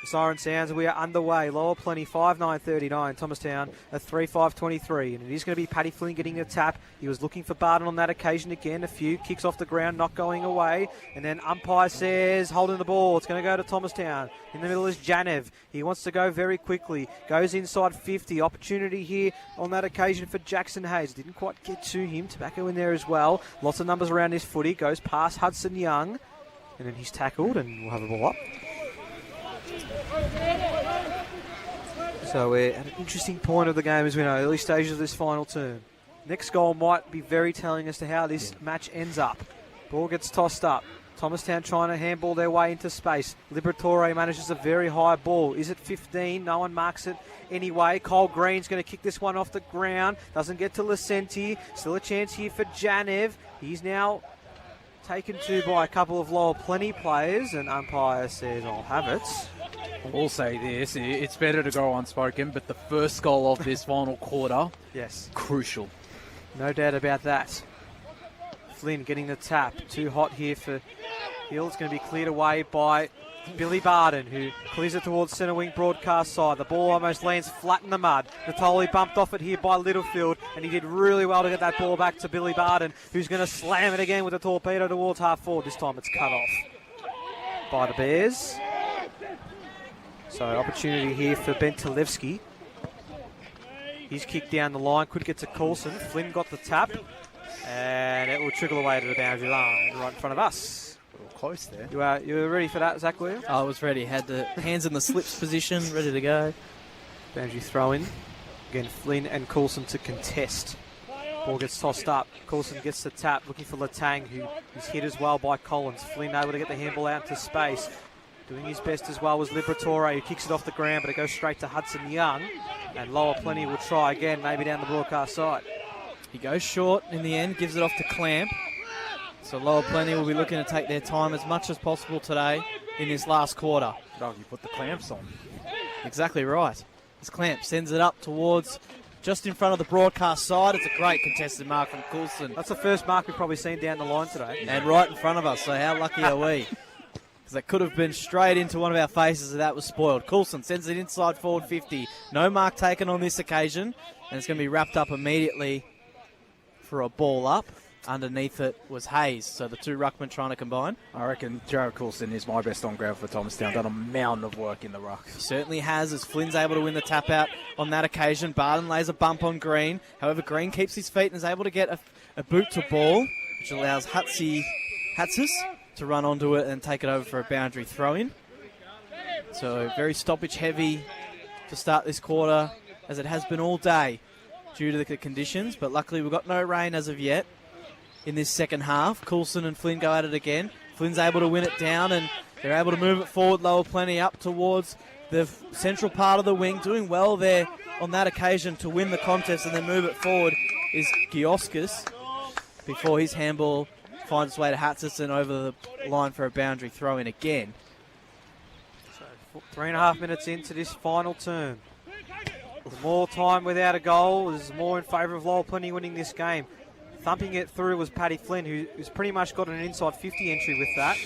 The siren sounds, we are underway. Lower Plenty 5.9.39, Thomastown at 3.5.23. And it is going to be Paddy Flynn getting a tap. He was looking for Barton on that occasion again. A few kicks off the ground, not going away. And then umpire says, holding the ball. It's going to go to Thomastown. In the middle is Janev. He wants to go very quickly. Goes inside 50. Opportunity here on that occasion for Jackson Hayes. Didn't quite get to him. Tobacco in there as well. Lots of numbers around his footy. Goes past Hudson Young. And then he's tackled and we'll have a ball up. So we're at an interesting point of the game, as we know, early stages of this final term. Next goal might be very telling as to how this match ends up. Ball gets tossed up. Thomastown trying to handball their way into space. Liberatore manages a very high ball. Is it 15? No one marks it anyway. Cole Green's going to kick this one off the ground. Doesn't get to Licenti. Still a chance here for Janev. He's now taken to by a couple of Lower Plenty players, and umpire says, I'll have it. I'll say this, it's better to go unspoken, but the first goal of this final quarter, yes, crucial. No doubt about that. Flynn getting the tap. Too hot here for Hill. It's going to be cleared away by Billy Barden, who clears it towards centre wing broadcast side. The ball almost lands flat in the mud. Natoli bumped off it here by Littlefield, and he did really well to get that ball back to Billy Barden, who's going to slam it again with a torpedo towards half forward. This time it's cut off by the Bears. So opportunity here for Ben Talevski. He's kicked down the line, could get to Coulson. Flynn got the tap, and it will trickle away to the boundary line right in front of us. A little close there. You were ready for that, Zach Williams? I was ready. Had the hands in the slips position, ready to go. Boundary throw in. Again, Flynn and Coulson to contest. Ball gets tossed up. Coulson gets the tap, looking for Latang, who is hit as well by Collins. Flynn able to get the handball out into space. Doing his best as well was Liberatore, who kicks it off the ground, but it goes straight to Hudson Young. And Lower Plenty will try again, maybe down the broadcast side. He goes short in the end, gives it off to Clamp. So Lower Plenty will be looking to take their time as much as possible today in this last quarter. Oh, you put the clamps on. Exactly right. This Clamp sends it up towards just in front of the broadcast side. It's a great contested mark from Coulson. That's the first mark we've probably seen down the line today. And right in front of us, so how lucky are we? That could have been straight into one of our faces, and that was spoiled. Coulson sends it inside forward 50. No mark taken on this occasion, and it's going to be wrapped up immediately for a ball up. Underneath it was Hayes, so the two ruckmen trying to combine. I reckon Jared Coulson is my best on ground for Thomastown. Done a mountain of work in the ruck. He certainly has, as Flynn's able to win the tap out on that occasion. Barton lays a bump on Green. However, Green keeps his feet and is able to get a boot to ball, which allows Hatsis to run onto it and take it over for a boundary throw-in. So very stoppage heavy to start this quarter, as it has been all day due to the conditions, but luckily we've got no rain as of yet in this second half. Coulson and Flynn go at it again. Flynn's able to win it down, and they're able to move it forward. Lower Plenty up towards the central part of the wing, doing well there on that occasion to win the contest and then move it forward is Gioskis before his handball finds its way to Hatchison over the line for a boundary throw-in again. So 3.5 minutes into this final term. The more time without a goal is more in favour of Lower Plenty winning this game. Thumping it through was Paddy Flynn, who's pretty much got an inside 50 entry with that.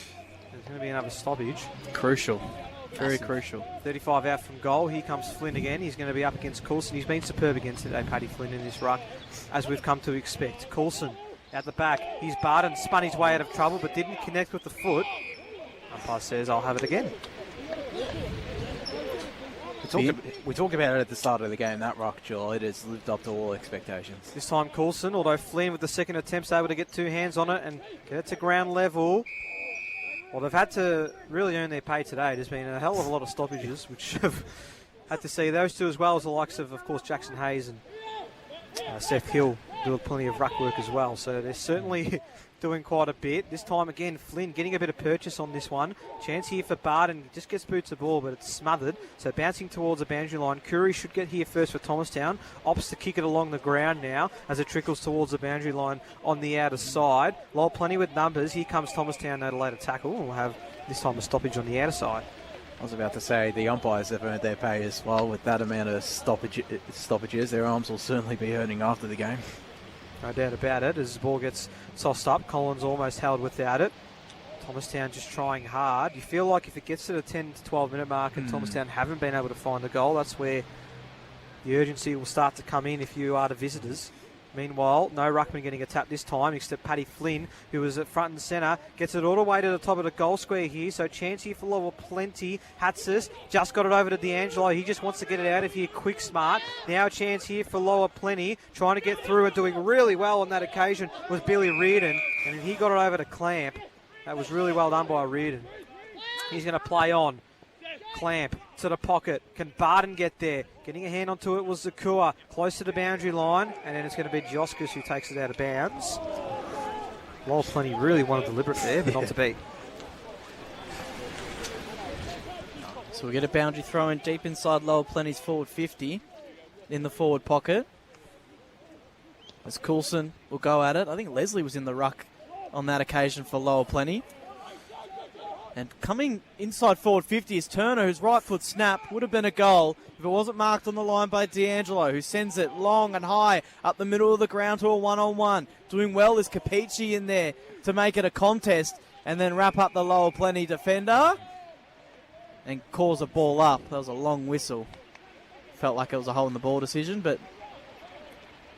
There's going to be another stoppage. Crucial. Very crucial. 35 out from goal. Here comes Flynn again. He's going to be up against Coulson. He's been superb against today, Paddy Flynn, in this ruck, as we've come to expect. Coulson out the back. He's Barton, spun his way out of trouble, but didn't connect with the foot. Umpire says, I'll have it again. We talked about it at the start of the game, that ruck, Joel. It has lived up to all expectations. This time Coulson, although Flynn with the second attempt is able to get two hands on it and get it to ground level. Well, they've had to really earn their pay today. There's been a hell of a lot of stoppages, which have had to see those two, as well as the likes of course, Jackson Hayes and Seth Hill do plenty of ruck work as well. So they're certainly doing quite a bit. This time again, Flynn getting a bit of purchase on this one. Chance here for Barton. Just gets boots the ball, but it's smothered. So bouncing towards the boundary line. Curry should get here first for Thomastown. Opts to kick it along the ground now as it trickles towards the boundary line on the outer side. Lower Plenty with numbers. Here comes Thomastown now to later tackle. We'll have this time a stoppage on the outer side. I was about to say the umpires have earned their pay as well with that amount of stoppages. Their arms will certainly be hurting after the game. No doubt about it. As the ball gets tossed up, Collins almost held without it. Thomastown just trying hard. You feel like if it gets to the 10 to 12 minute mark and Thomastown haven't been able to find the goal, that's where the urgency will start to come in if you are the visitors. Meanwhile, no ruckman getting a tap this time, except Paddy Flynn, who was at front and centre, gets it all the way to the top of the goal square here. So chance here for Lower Plenty. Hatsis just got it over to D'Angelo. He just wants to get it out of here quick, smart. Now a chance here for Lower Plenty, trying to get through and doing really well on that occasion was Billy Reardon, and he got it over to Clamp. That was really well done by Reardon. He's going to play on. Clamp to the pocket. Can Barden get there? Getting a hand onto it was Zakua. Close to the boundary line. And then it's going to be Joskus who takes it out of bounds. Lower Plenty really wanted deliberate there, but not to be. So we get a boundary throw in deep inside Lower Plenty's forward 50 in the forward pocket. As Coulson will go at it. I think Leslie was in the ruck on that occasion for Lower Plenty. And coming inside forward 50 is Turner, whose right foot snap would have been a goal if it wasn't marked on the line by D'Angelo, who sends it long and high up the middle of the ground to a one-on-one. Doing well is Capici in there to make it a contest and then wrap up the Lower Plenty defender and cause a ball up. That was a long whistle. Felt like it was a hole in the ball decision, but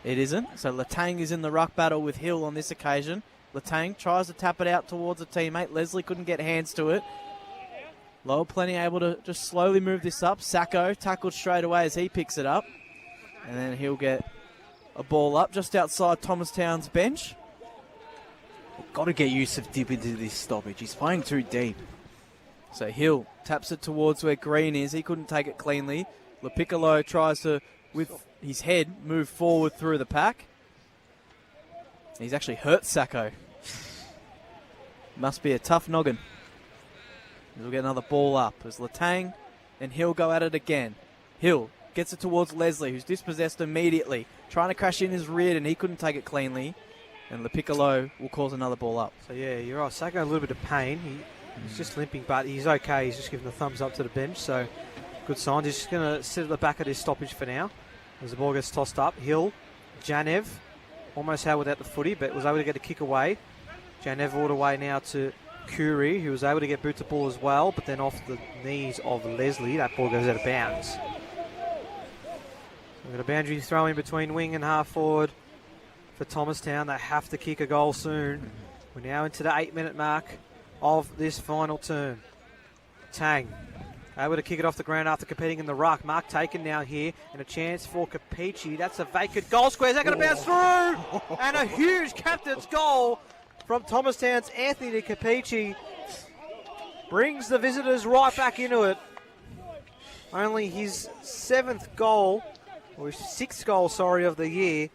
it isn't. So Latang is in the ruck battle with Hill on this occasion. Latang tries to tap it out towards a teammate. Leslie couldn't get hands to it. Lower Plenty able to just slowly move this up. Sacco tackled straight away as he picks it up. And then he'll get a ball up just outside Thomastown's bench. Got to get Yusuf deep into this stoppage. He's playing too deep. So Hill taps it towards where Green is. He couldn't take it cleanly. LaPiccolo tries to, with his head, move forward through the pack. He's actually hurt Sacco. Must be a tough noggin. We'll get another ball up as Latang and Hill go at it again. Hill gets it towards Leslie, who's dispossessed immediately. Trying to crash in his rear, and he couldn't take it cleanly. And LaPiccolo will cause another ball up. So yeah, you're right. Sacco a little bit of pain. He's just limping, but he's okay. He's just giving the thumbs up to the bench. So good sign. He's just going to sit at the back of this stoppage for now. As the ball gets tossed up. Hill, Janev. Almost had without the footy, but was able to get a kick away. Janev all the way now to Curry, who was able to get boot to ball as well, but then off the knees of Leslie. That ball goes out of bounds. We've got a boundary throw in between wing and half forward for Thomastown. They have to kick a goal soon. We're now into the 8-minute mark of this final turn. Tang able to kick it off the ground after competing in the ruck. Mark taken now here, and a chance for Capici. That's a vacant goal square. Is that going to bounce through? And a huge captain's goal from Thomastown's Anthony Capici brings the visitors right back into it. Only his 7th goal, or his 6th goal, of the year,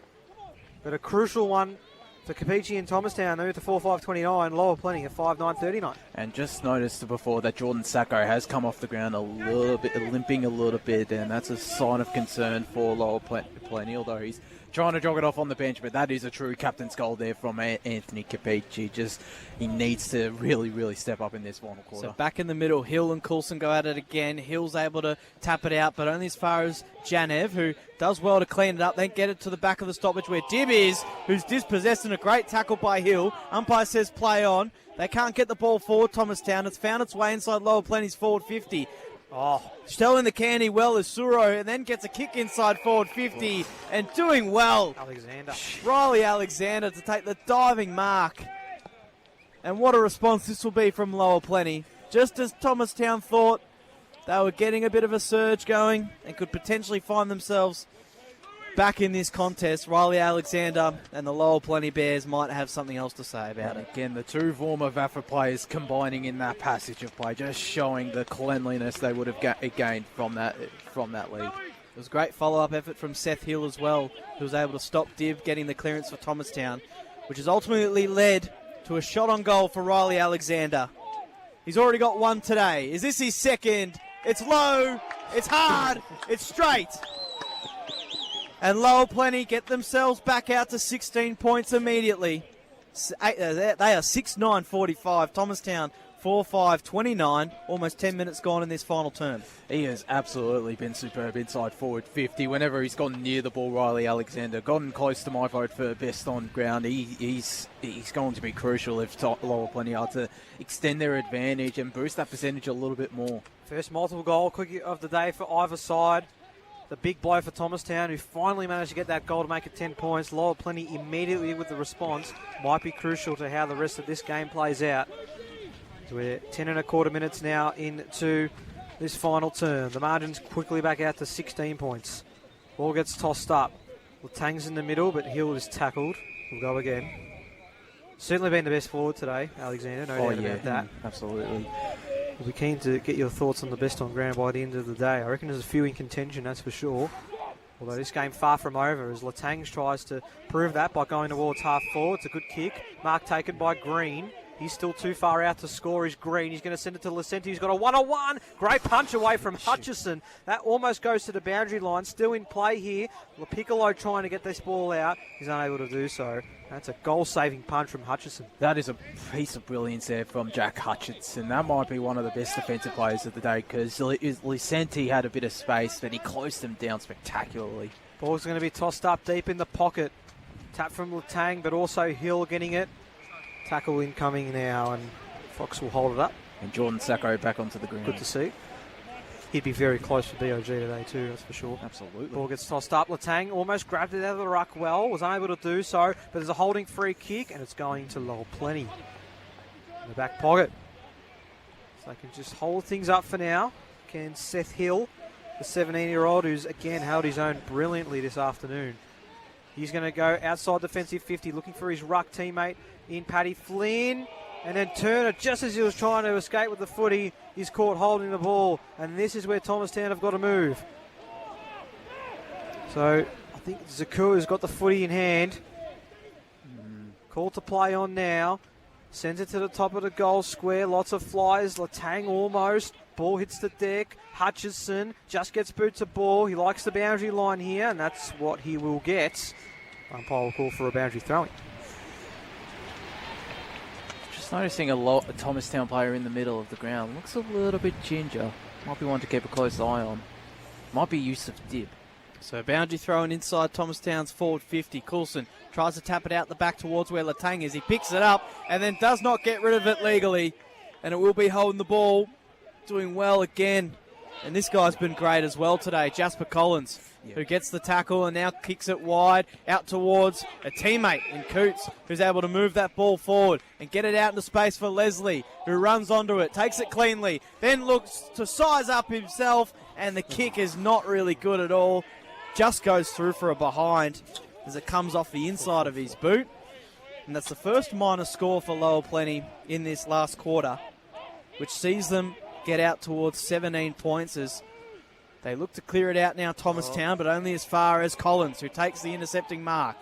but a crucial one for Capici and Thomastown. They move to 4-5-29, Lower Plenty at 5-9-39. And just noticed before that Jordan Sacco has come off the ground a little bit, limping a little bit, and that's a sign of concern for Lower Plenty, although he's trying to jog it off on the bench, but that is a true captain's goal there from Anthony Capici. He needs to really, really step up in this final quarter. So back in the middle, Hill and Coulson go at it again. Hill's able to tap it out, but only as far as Janev, who does well to clean it up, then get it to the back of the stoppage where Dib is, who's dispossessed, and a great tackle by Hill. Umpire says play on. They can't get the ball forward, Thomastown. It's found its way inside Lower Plenty's forward 50. Selling the candy well is Suro, and then gets a kick inside forward 50, and doing well. Riley Alexander to take the diving mark. And what a response this will be from Lower Plenty. Just as Thomastown thought, they were getting a bit of a surge going and could potentially find themselves back in this contest. Riley Alexander and the Lower Plenty Bears might have something else to say about it. Again, the two former VAFA players combining in that passage of play, just showing the cleanliness they would have gained from that lead. It was a great follow-up effort from Seth Hill as well, who was able to stop Div getting the clearance for Thomastown, which has ultimately led to a shot on goal for Riley Alexander. He's already got one today. Is this his second? It's low, it's hard, it's straight. And Lower Plenty get themselves back out to 16 points immediately. They are 6-9-45. Thomastown 4-5-29, almost 10 minutes gone in this final term. He has absolutely been superb inside forward 50. Whenever he's gone near the ball, Riley Alexander, gotten close to my vote for best on ground, he's going to be crucial if Lower Plenty are to extend their advantage and boost that percentage a little bit more. First multiple goal quickie of the day for either side. The big blow for Thomastown, who finally managed to get that goal to make it 10 points. Lower Plenty immediately with the response. Might be crucial to how the rest of this game plays out. So we're 10 and a quarter minutes now into this final term. The margin's quickly back out to 16 points. Ball gets tossed up. Latang's in the middle, but Hill is tackled. We'll go again. Certainly been the best forward today, Alexander. No doubt about that. Absolutely. We'll be keen to get your thoughts on the best on ground by the end of the day. I reckon there's a few in contention, that's for sure. Although this game far from over as Latang tries to prove that by going towards half forward. It's a good kick. Mark taken by Green. He's still too far out to score. He's Green. He's going to send it to Lacenti. He's got a one-on-one. Great punch away from Hutchison. That almost goes to the boundary line. Still in play here. Piccolo trying to get this ball out. He's unable to do so. That's a goal-saving punch from Hutchison. That is a piece of brilliance there from Jack Hutchinson. That might be one of the best defensive players of the day because Lacenti had a bit of space, but he closed him down spectacularly. Ball's going to be tossed up deep in the pocket. Tap from Latang, but also Hill getting it. Tackle incoming now, and Fox will hold it up. And Jordan Sacco back onto the ground. Good to see. He'd be very close for BOG today too, that's for sure. Absolutely. Ball gets tossed up. Latang almost grabbed it out of the ruck well, was unable to do so, but there's a holding free kick, and it's going to Lower Plenty in the back pocket. So they can just hold things up for now. Can Seth Hill, the 17-year-old, who's again held his own brilliantly this afternoon. He's going to go outside defensive 50, looking for his ruck teammate in Paddy Flynn. And then Turner, just as he was trying to escape with the footy, is caught holding the ball. And this is where Thomastown have got to move. So I think Zaku has got the footy in hand. Call to play on now. Sends it to the top of the goal square. Lots of flyers. Latang almost. Ball hits the deck. Hutchison just gets boot to ball. He likes the boundary line here, and that's what he will get. Umpire will call for a boundary throwing. Just noticing a Thomastown player in the middle of the ground. Looks a little bit ginger. Might be one to keep a close eye on. Might be Yusuf Dib. So boundary throwing inside Thomastown's forward 50. Coulson tries to tap it out the back towards where Latang is. He picks it up and then does not get rid of it legally. And it will be holding the ball. Doing well again. And this guy's been great as well today. Jasper Collins, who gets the tackle and now kicks it wide out towards a teammate in Coots, who's able to move that ball forward and get it out into space for Leslie, who runs onto it, takes it cleanly, then looks to size up himself, and the kick is not really good at all. Just goes through for a behind as it comes off the inside of his boot. And that's the first minor score for Lower Plenty in this last quarter, which sees them get out towards 17 points as they look to clear it out now, Thomastown, but only as far as Collins, who takes the intercepting mark.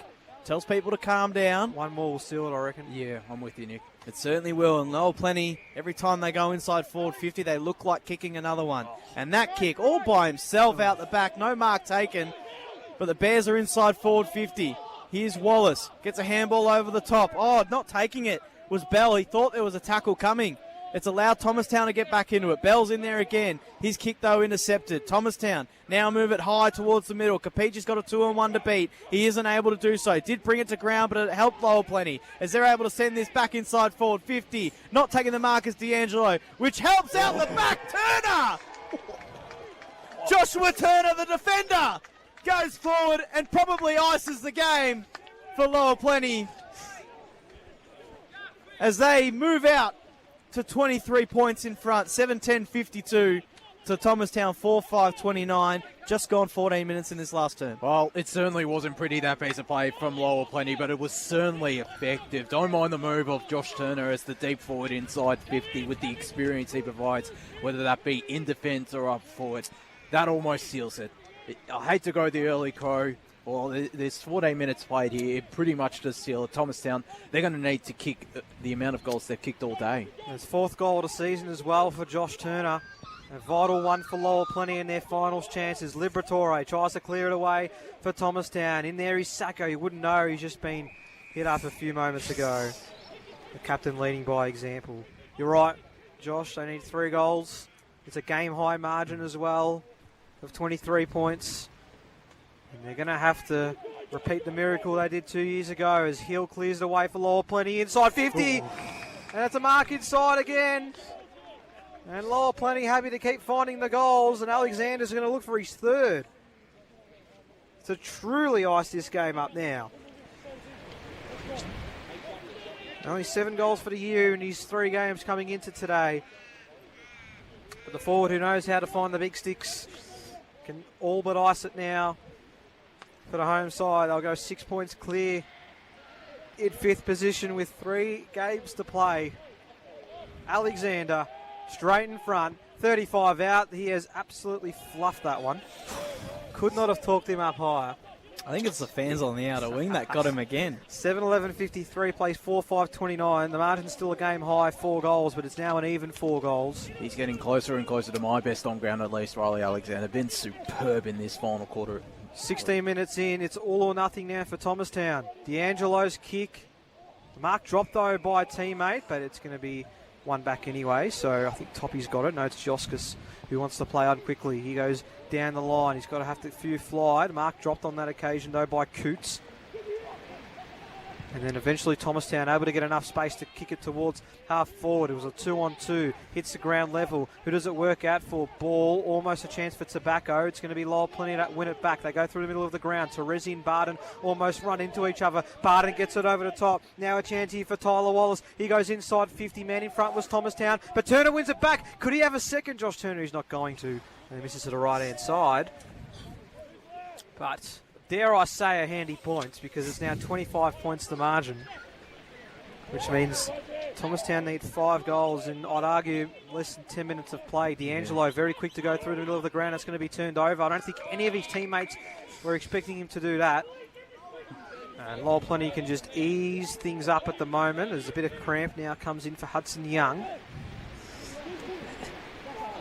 Tells people to calm down. One more will seal it, I reckon. Yeah, I'm with you, Nick. It certainly will. And Lower Plenty, every time they go inside forward 50, they look like kicking another one. And that kick all by himself out the back. No mark taken. But the Bears are inside forward 50. Here's Wallace. Gets a handball over the top. Oh, not taking it was Bell. He thought there was a tackle coming. It's allowed Thomastown to get back into it. Bell's in there again. His kick, though, intercepted. Thomastown now move it high towards the middle. Capichi's got a 2-on-1 to beat. He isn't able to do so. Did bring it to ground, but it helped Lower Plenty as they're able to send this back inside forward 50. Not taking the mark is D'Angelo, which helps out the back. Turner! Joshua Turner, the defender, goes forward and probably ices the game for Lower Plenty as they move out to 23 points in front, 7-10-52 to Thomastown 4-5-29. Just gone 14 minutes in this last term. Well, it certainly wasn't pretty, that piece of play from Lower Plenty, but it was certainly effective. Don't mind the move of Josh Turner as the deep forward inside 50 with the experience he provides, whether that be in defence or up forward. That almost seals it. I hate to go the early crow. Well, there's 14 minutes played here. It pretty much does seal it. Thomastown, they're going to need to kick the amount of goals they've kicked all day. It's fourth goal of the season as well for Josh Turner. A vital one for Lower Plenty in their finals chances. Liberatore tries to clear it away for Thomastown. In there is Sacco. You wouldn't know. He's just been hit up a few moments ago. The captain leading by example. You're right. Josh. They need 3 goals. It's a game-high margin as well of 23 points. And they're going to have to repeat the miracle they did 2 years ago as Hill clears the way for Lower Plenty inside 50. And it's a mark inside again. And Lower Plenty happy to keep finding the goals. And Alexander's going to look for his 3rd. To truly ice this game up now. Only 7 goals for the year in his 3 games coming into today. But the forward who knows how to find the big sticks can all but ice it now. For the home side, they'll go 6 points clear in 5th position with 3 games to play. Alexander straight in front, 35 out. He has absolutely fluffed that one. Could not have talked him up higher. I think it's the fans on the outer wing that got him again. 7-11-53, plays 4-5-29. The margin's still a game high, 4 goals, but it's now an even 4 goals. He's getting closer and closer to my best on ground, at least, Riley Alexander. Been superb in this final quarter. 16 minutes in, it's all or nothing now for Thomastown. D'Angelo's kick. The mark dropped, though, by a teammate, but it's going to be one back anyway, so I think Toppy's got it. No, it's Joskus who wants to play on quickly. He goes down the line. He's got to have to few fly. Mark dropped on that occasion, though, by Coots. And then eventually Thomastown able to get enough space to kick it towards half forward. It was a 2-on-2. Hits the ground level. Who does it work out for? Ball. Almost a chance for Tobacco. It's going to be Lowell Plenty to win it back. They go through the middle of the ground. Terezi and Barden almost run into each other. Barden gets it over the top. Now a chance here for Tyler Wallace. He goes inside 50. Man in front was Thomastown. But Turner wins it back. Could he have a second? Josh Turner is not going to. And he misses to the right-hand side. But dare I say a handy point, because it's now 25 points to margin, which means Thomastown need 5 goals in, I'd argue, less than 10 minutes of play. D'Angelo very quick to go through the middle of the ground. It's going to be turned over. I don't think any of his teammates were expecting him to do that. And Lowell Plenty can just ease things up at the moment. There's a bit of cramp now comes in for Hudson Young.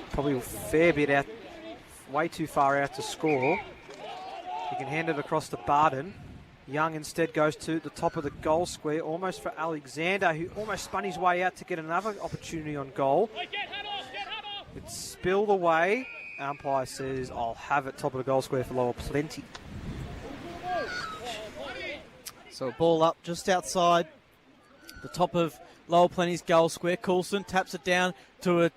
Probably a fair bit out, way too far out to score. He can hand it across to Barden. Young instead goes to the top of the goal square, almost for Alexander, who almost spun his way out to get another opportunity on goal. It's spilled away. Umpire says, I'll have it top of the goal square for Lower Plenty. So a ball up just outside the top of Lower Plenty's goal square. Coulson taps it down to a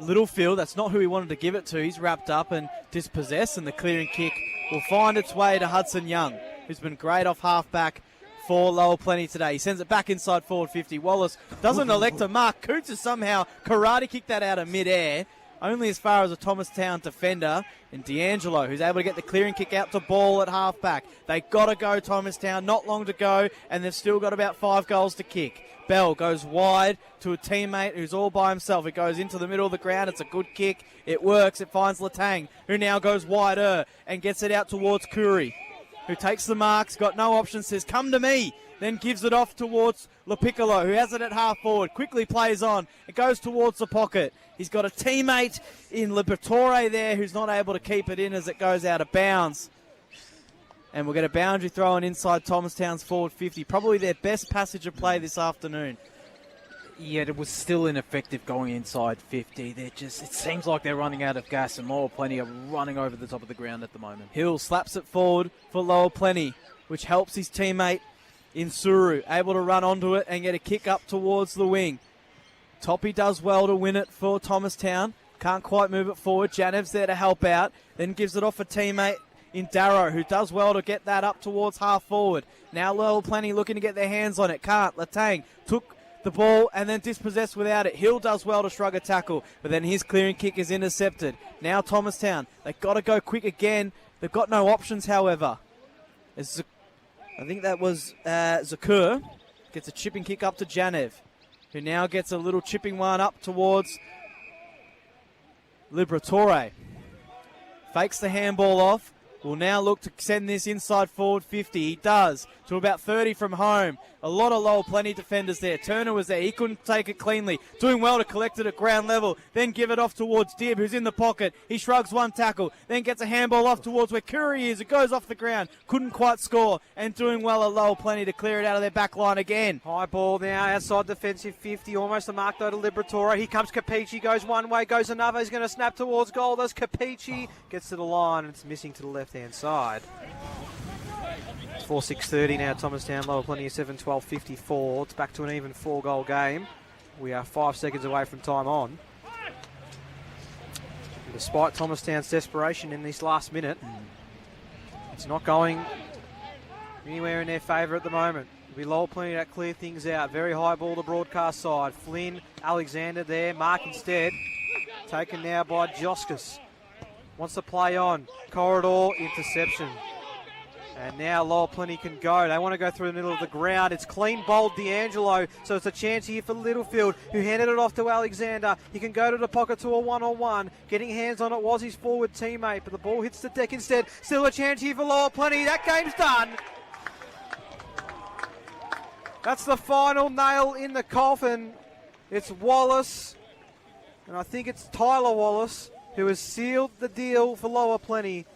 Littlefield. That's not who he wanted to give it to. He's wrapped up and dispossessed, and the clearing kick will find its way to Hudson Young, who's been great off half-back for Lower Plenty today. He sends it back inside forward 50. Wallace doesn't elect to mark. Coots has somehow karate kicked that out of mid-air, only as far as a Thomastown defender. And D'Angelo, who's able to get the clearing kick out to Ball at half-back. They got to go, Thomastown. Not long to go, and they've still got about 5 goals to kick. Bell goes wide to a teammate who's all by himself. It goes into the middle of the ground. It's a good kick. It works. It finds Latang, who now goes wider and gets it out towards Curry, who takes the marks, got no option, says, come to me, then gives it off towards LaPiccolo, who has it at half forward, quickly plays on. It goes towards the pocket. He's got a teammate in Liberatore there who's not able to keep it in as it goes out of bounds. And we'll get a boundary thrown inside Thomastown's forward 50. Probably their best passage of play this afternoon. Yet it was still ineffective going inside 50. It seems like they're running out of gas, and Lower Plenty are running over the top of the ground at the moment. Hill slaps it forward for Lower Plenty, which helps his teammate in Suru, able to run onto it and get a kick up towards the wing. Toppy does well to win it for Thomastown. Can't quite move it forward. Janev's there to help out. Then gives it off a teammate in Darrow, who does well to get that up towards half forward. Now Lower Plenty looking to get their hands on it. Can't. Latang took the ball and then dispossessed without it. Hill does well to shrug a tackle, but then his clearing kick is intercepted. Now Thomastown, they've got to go quick again. They've got no options, however. I think that was Zakur. Gets a chipping kick up to Janev, who now gets a little chipping one up towards Liberatore. Fakes the handball off. will now look to send this inside forward 50. He does, to about 30 from home. A lot of Lowell Plenty defenders there. Turner was there. He couldn't take it cleanly. Doing well to collect it at ground level. Then give it off towards Dibb, who's in the pocket. He shrugs one tackle. Then gets a handball off towards where Curry is. It goes off the ground. Couldn't quite score. And doing well at Lowell Plenty to clear it out of their back line again. High ball now outside defensive 50. Almost a mark though to Liberatore. Here comes Capici. Goes one way, goes another. He's going to snap towards goal. Does Capici. Gets to the line and it's missing to the left-hand side. 4:6:30 now, Thomastown, Lower Plenty of 7-12-54. It's back to an even 4-goal game. We are 5 seconds away from time on. And despite Thomastown's desperation in this last minute, it's not going anywhere in their favour at the moment. It'll be Lower Plenty that clear things out. Very high ball to broadcast side. Flynn, Alexander there. Mark instead. Taken now by Joskus. Wants to play on. Corridor, interception. And now Lower Plenty can go. They want to go through the middle of the ground. It's clean bowled D'Angelo, so it's a chance here for Littlefield, who handed it off to Alexander. He can go to the pocket to a one-on-one. Getting hands on it was his forward teammate, but the ball hits the deck instead. Still a chance here for Lower Plenty. That game's done. That's the final nail in the coffin. It's Wallace, and I think it's Tyler Wallace, who has sealed the deal for Lower Plenty.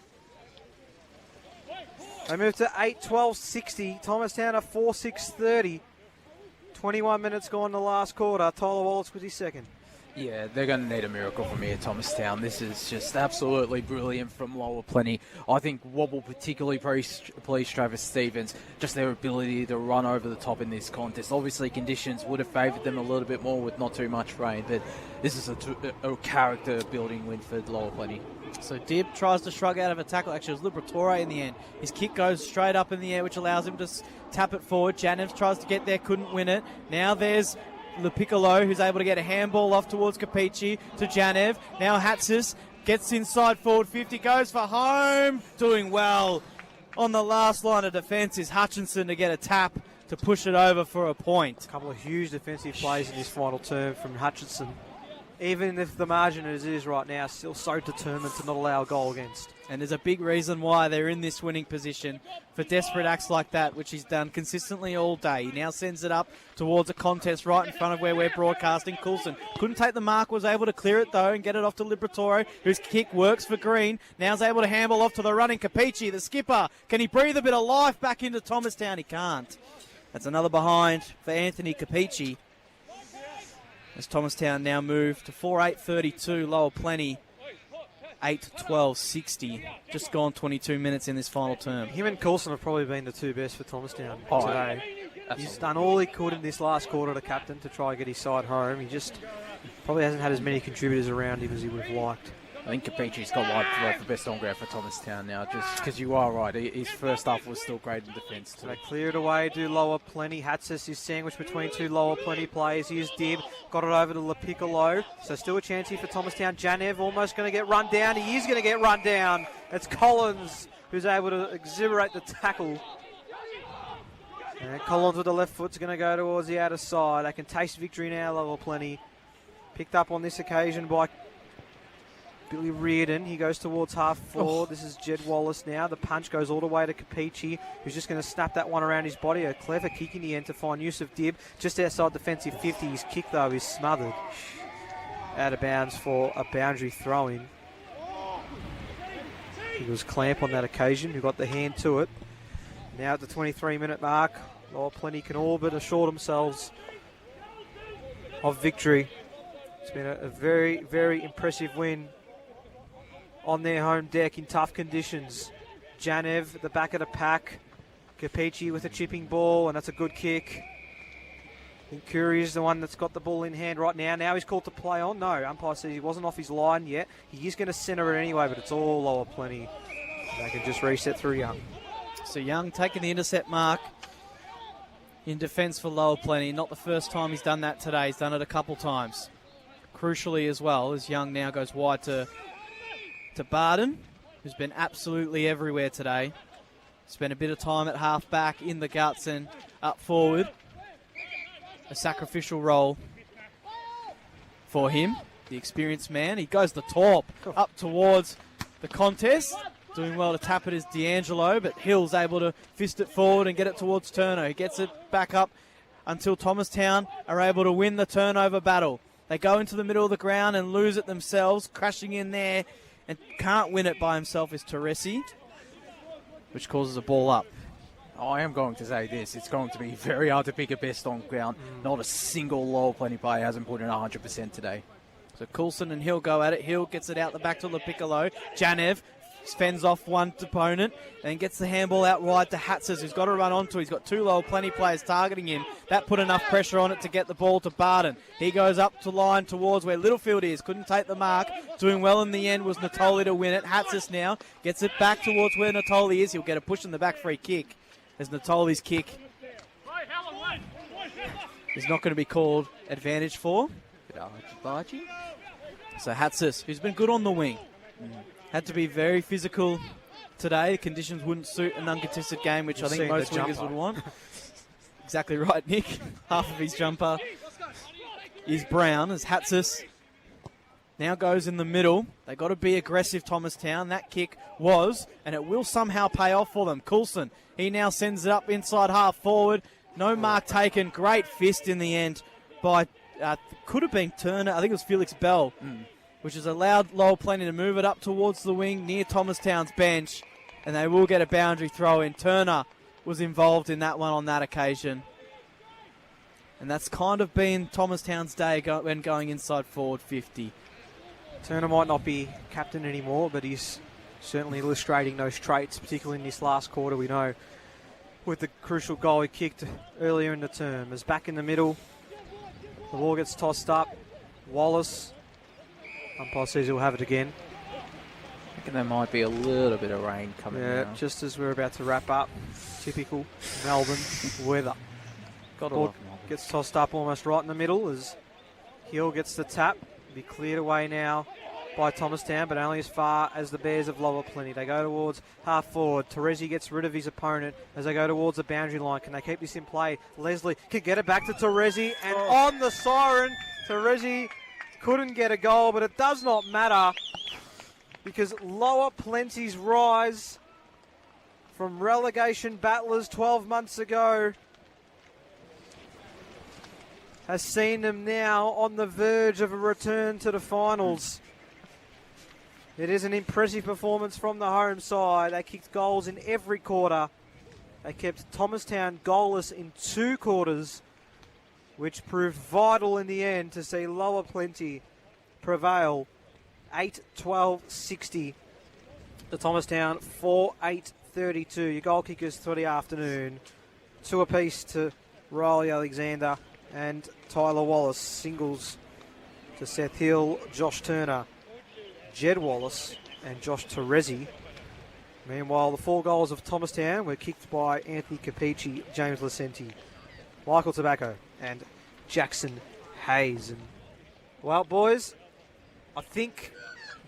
They move to 8-12-60. Thomastown are 4-6-30. 21 minutes gone in the last quarter. Tyler Wallace was his second. Yeah, they're going to need a miracle from here, Thomastown. This is just absolutely brilliant from Lower Plenty. I think what will particularly please Travis Stevens, just their ability to run over the top in this contest. Obviously, conditions would have favoured them a little bit more with not too much rain, but this is a character-building win for Lower Plenty. So Dibb tries to shrug out of a tackle. Actually, it was Liberatore in the end. His kick goes straight up in the air, which allows him to tap it forward. Janevs tries to get there, couldn't win it. Now there's LePiccolo, who's able to get a handball off towards Capici to Janev. Now Hatsis gets inside forward 50, goes for home. Doing well on the last line of defence is Hutchinson to get a tap to push it over for a point. A couple of huge defensive plays in this final term from Hutchinson. Even if the margin as it is right now, still so determined to not allow a goal against. And there's a big reason why they're in this winning position for desperate acts like that, which he's done consistently all day. He now sends it up towards a contest right in front of where we're broadcasting. Coulson couldn't take the mark, was able to clear it though and get it off to Liberatore, whose kick works for Green. Now's able to handball off to the running Capici, the skipper. Can he breathe a bit of life back into Thomastown? He can't. That's another behind for Anthony Capici. As Thomastown now move to 4-8-32, Lower Plenty 8-12-60. Just gone 22 minutes in this final term. Him and Coulson have probably been the two best for Thomastown today. Absolutely. He's done all he could in this last quarter, the captain, to try and get his side home. He just probably hasn't had as many contributors around him as he would have liked. I think Capici's got live for best on ground for Thomastown now, just because you are right. His first half was still great in defence too. So they clear it away, do Lower Plenty. Hatsis is sandwiched between two Lower Plenty players. Here's Dibb, got it over to LePiccolo. So still a chance here for Thomastown. Janev almost going to get run down. He is going to get run down. It's Collins who's able to exhilarate the tackle. And Collins with the left foot's going to go towards the outer side. They can taste victory now, Lower Plenty. Picked up on this occasion by Billy Reardon. He goes towards half forward. This is Jed Wallace now. The punch goes all the way to Capici, who's just going to snap that one around his body. A clever kick in the end to find use of Dibb. Just outside defensive 50. His kick, though, is smothered. Out of bounds for a boundary throw-in. It was Clamp on that occasion, who got the hand to it. Now at the 23-minute mark, Lower Plenty can all but assure themselves of victory. It's been a very, very impressive win on their home deck in tough conditions. Janev at the back of the pack. Capici with a chipping ball, and that's a good kick. I think Curry is the one that's got the ball in hand right now. Now he's called to play on. No, umpire says he wasn't off his line yet. He is going to centre it anyway, but it's all Lower Plenty. They can just reset through Young. So Young taking the intercept mark in defence for Lower Plenty. Not the first time he's done that today. He's done it a couple times. Crucially as well, as Young now goes wide to Barden, who's been absolutely everywhere today. Spent a bit of time at half back, in the guts and up forward. A sacrificial role for him, the experienced man. He goes the top up towards the contest. Doing well to tap it is D'Angelo, but Hill's able to fist it forward and get it towards Turner. He gets it back up until Thomastown are able to win the turnover battle. They go into the middle of the ground and lose it themselves. Crashing in there and can't win it by himself is Teresi, which causes a ball up. I am going to say this. It's going to be very hard to pick a best on ground. Not a single Lower Plenty player hasn't put in 100% today. So Coulson and Hill go at it. Hill gets it out the back to LaPiccolo. Janev fends off one opponent and gets the handball out wide to Hatzis, who's got to run onto. He's got two Lower Plenty players targeting him. That put enough pressure on it to get the ball to Barden. He goes up to line towards where Littlefield is. Couldn't take the mark. Doing well in the end was Natoli to win it. Hatzis now gets it back towards where Natoli is. He'll get a push in the back free kick. As Natoli's kick is not going to be called advantage for. So Hatzis, who's been good on the wing, had to be very physical today. The conditions wouldn't suit an uncontested game, which I think most wingers would want. Exactly right, Nick. Half of his jumper is brown as Hatzis now goes in the middle. They got to be aggressive, Thomastown. That kick was, and it will somehow pay off for them. Coulson, he now sends it up inside half forward. No mark taken. Great fist in the end by, could have been Turner. I think it was Felix Bell, which has allowed Lower Plenty to move it up towards the wing near Thomastown's bench, and they will get a boundary throw in. Turner was involved in that one on that occasion. And that's kind of been Thomastown's day when going inside forward 50. Turner might not be captain anymore, but he's certainly illustrating those traits, particularly in this last quarter, we know, with the crucial goal he kicked earlier in the term. As back in the middle, the ball gets tossed up. Wallace, umpire says he'll have it again. I reckon there might be a little bit of rain coming now. Just as we're about to wrap up. Typical Melbourne weather. Ball gets tossed up almost right in the middle as Hill gets the tap. Be cleared away now by Thomastown, but only as far as the Bears of Lower Plenty. They go towards half forward. Teresi gets rid of his opponent as they go towards the boundary line. Can they keep this in play? Leslie can get it back to Teresi, and on the siren, Teresi couldn't get a goal, but it does not matter because Lower Plenty's rise from relegation battlers 12 months ago has seen them now on the verge of a return to the finals. It is an impressive performance from the home side. They kicked goals in every quarter. They kept Thomastown goalless in 2 quarters, which proved vital in the end to see Lower Plenty prevail 8-12-60. The Thomastown 4-8-32. Your goal kickers for the afternoon. 2 apiece to Riley Alexander and Tyler Wallace. Singles to Seth Hill, Josh Turner, Jed Wallace and Josh Teresi. Meanwhile, the 4 goals of Thomastown were kicked by Anthony Capici, James Lucenti, Michael Tobacco and Jackson Hayes. And, well, boys, I think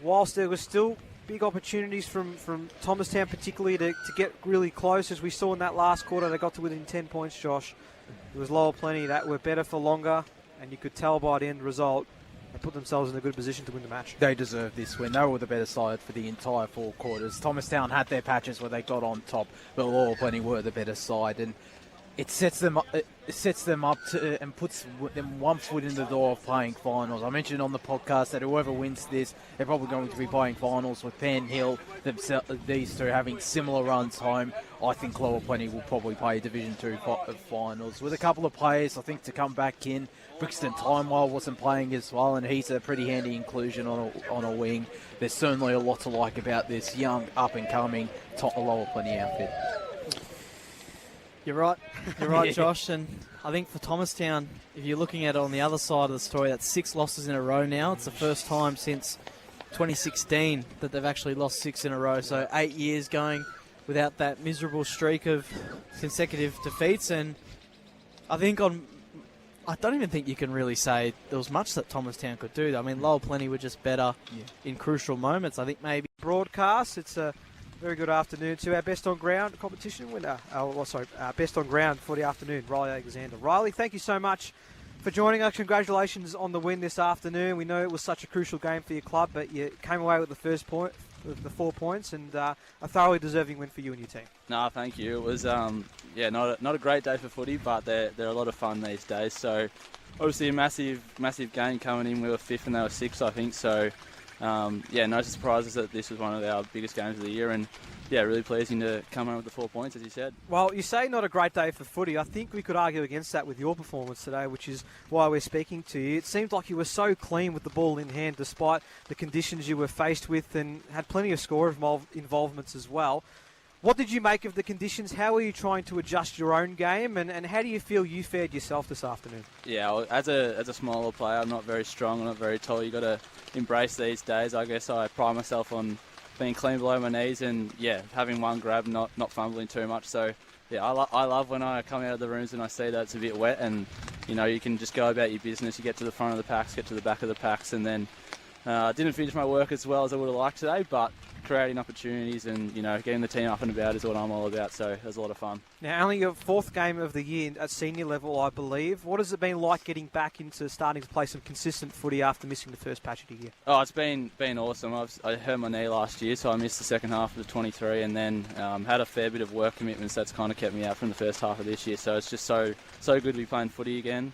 whilst there were still big opportunities from Thomastown particularly to get really close, as we saw in that last quarter, they got to within 10 points, Josh. It was Lower Plenty that were better for longer, and you could tell by the end result they put themselves in a good position to win the match. They deserve this win. They were the better side for the entire 4 quarters. Thomastown had their patches where they got on top, but Lower Plenty were the better side, and it sets them up to, and puts them 1 foot in the door of playing finals. I mentioned on the podcast that whoever wins this, they're probably going to be playing finals with Penn Hill, these two having similar runs home. I think Lower Plenty will probably play Division 2 finals with a couple of players, I think, to come back in. Brixton Timewell wasn't playing as well, and he's a pretty handy inclusion on a wing. There's certainly a lot to like about this young, up-and-coming Lower Plenty outfit. You're right, Josh, and I think for Thomastown, if you're looking at it on the other side of the story, that's 6 losses in a row now. It's the first time since 2016 that they've actually lost 6 in a row, so 8 years going without that miserable streak of consecutive defeats, and I don't even think you can really say there was much that Thomastown could do. I mean, Lower Plenty were just better in crucial moments. I think maybe broadcast, it's a very good afternoon to our Best on Ground competition winner. Best on Ground for the afternoon, Riley Alexander. Riley, thank you so much for joining us. Congratulations on the win this afternoon. We know it was such a crucial game for your club, but you came away with the first point, with the 4 points, and a thoroughly deserving win for you and your team. No, thank you. It was not a great day for footy, but they're a lot of fun these days. So obviously a massive game coming in. We were 5th and they were 6th, I think. So no surprises that this was one of our biggest games of the year, and really pleasing to come home with the 4 points, as you said. Well, you say not a great day for footy. I think we could argue against that with your performance today, which is why we're speaking to you. It seemed like you were so clean with the ball in hand despite the conditions you were faced with, and had plenty of score involvements as well. What did you make of the conditions? How are you trying to adjust your own game, and how do you feel you fared yourself this afternoon? Yeah, well, as a smaller player, I'm not very strong, I'm not very tall. You've got to embrace these days. I guess I pride myself on being clean below my knees and, having one grab, not fumbling too much. So, I love when I come out of the rooms and I see that it's a bit wet, and, you can just go about your business. You get to the front of the packs, get to the back of the packs, and then didn't finish my work as well as I would have liked today, but creating opportunities and, getting the team up and about is what I'm all about. So it was a lot of fun. Now, only your 4th game of the year at senior level, I believe. What has it been like getting back into starting to play some consistent footy after missing the first patch of the year? Oh, it's been awesome. I hurt my knee last year, so I missed the second half of the 23, and then had a fair bit of work commitments that's kind of kept me out from the first half of this year. So it's just so good to be playing footy again.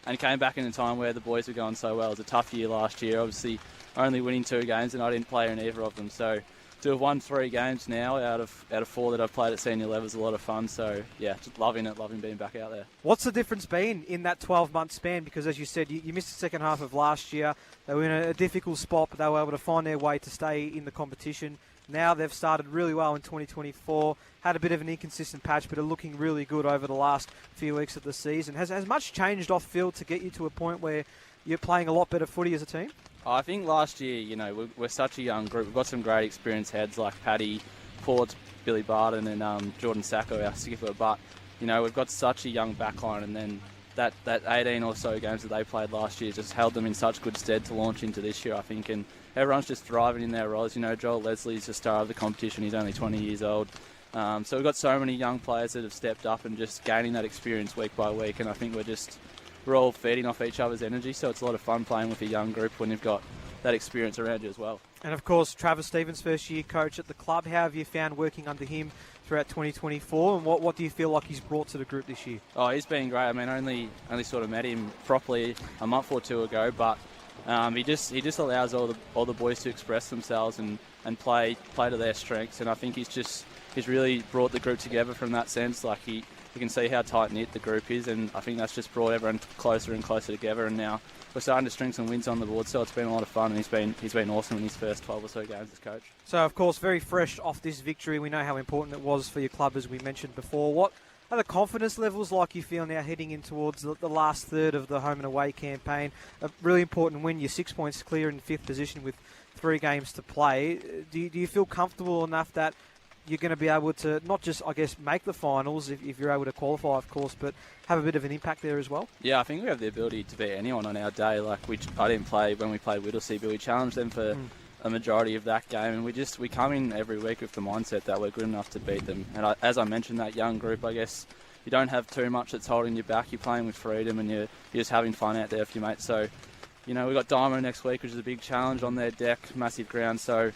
And came back in a time where the boys were going so well. It was a tough year last year, obviously only winning 2 games, and I didn't play in either of them. So to have won 3 games now out of 4 that I've played at senior level is a lot of fun. So just loving being back out there. What's the difference been in that 12-month span? Because as you said, you missed the second half of last year. They were in a difficult spot, but they were able to find their way to stay in the competition. Now they've started really well in 2024. Had a bit of an inconsistent patch, but are looking really good over the last few weeks of the season. Has much changed off field to get you to a point where you're playing a lot better footy as a team? I think last year, we're such a young group. We've got some great experienced heads like Paddy, Ports, Billy Barton, and Jordan Sacco, our skipper. But we've got such a young backline, and then that 18 or so games that they played last year just held them in such good stead to launch into this year, I think. And everyone's just thriving in their roles. Joel Leslie's the star of the competition. He's only 20 years old. So we've got so many young players that have stepped up and just gaining that experience week by week. And I think we're all feeding off each other's energy. So it's a lot of fun playing with a young group when you've got that experience around you as well. And of course, Travis Stevens, first year coach at the club. How have you found working under him throughout 2024, and what do you feel like he's brought to the group this year? Oh, he's been great. I mean, only sort of met him properly a month or 2 ago, but he just allows all the boys to express themselves and play to their strengths. And I think he's really brought the group together from that sense. Like you can see how tight knit the group is, and I think that's just brought everyone closer and closer together. And now we're starting to string some wins on the board, so it's been a lot of fun, and he's been awesome in his first 12 or so games as coach. So, of course, very fresh off this victory. We know how important it was for your club, as we mentioned before. What are the confidence levels like you feel now heading in towards the last third of the home and away campaign? A really important win. You're 6 points clear in 5th position with 3 games to play. Do you feel comfortable enough that you're going to be able to not just, I guess, make the finals if you're able to qualify, of course, but have a bit of an impact there as well? Yeah, I think we have the ability to beat anyone on our day. I didn't play when we played Whittlesea, but we challenged them for a majority of that game, and we come in every week with the mindset that we're good enough to beat them. And as I mentioned, that young group, I guess you don't have too much that's holding you back. You're playing with freedom, and you're just having fun out there with your mates. So, we've got Dynamo next week, which is a big challenge on their deck, massive ground. So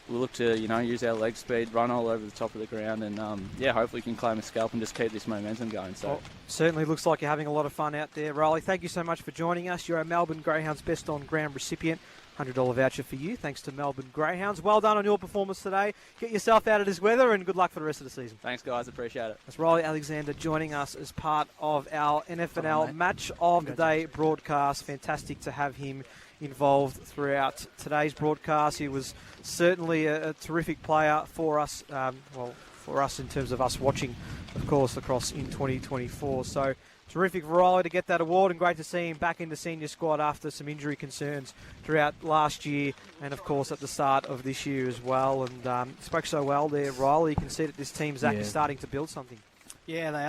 we'll look to, use our leg speed, run all over the top of the ground, and hopefully we can claim a scalp and just keep this momentum going. So well, certainly looks like you're having a lot of fun out there, Riley. Thank you so much for joining us. You're a Melbourne Greyhounds Best on Ground recipient. $100 voucher for you, thanks to Melbourne Greyhounds. Well done on your performance today. Get yourself out of this weather, and good luck for the rest of the season. Thanks, guys. Appreciate it. That's Riley Alexander joining us as part of our NFNL Match of the Day broadcast. Fantastic to have him involved throughout today's broadcast. He was certainly a terrific player for us, for us in terms of us watching, of course, across in 2024. So terrific for Riley to get that award, and great to see him back in the senior squad after some injury concerns throughout last year and, of course, at the start of this year as well. And spoke so well there, Riley. You can see that this team, Zach, is starting to build something. Yeah, they are.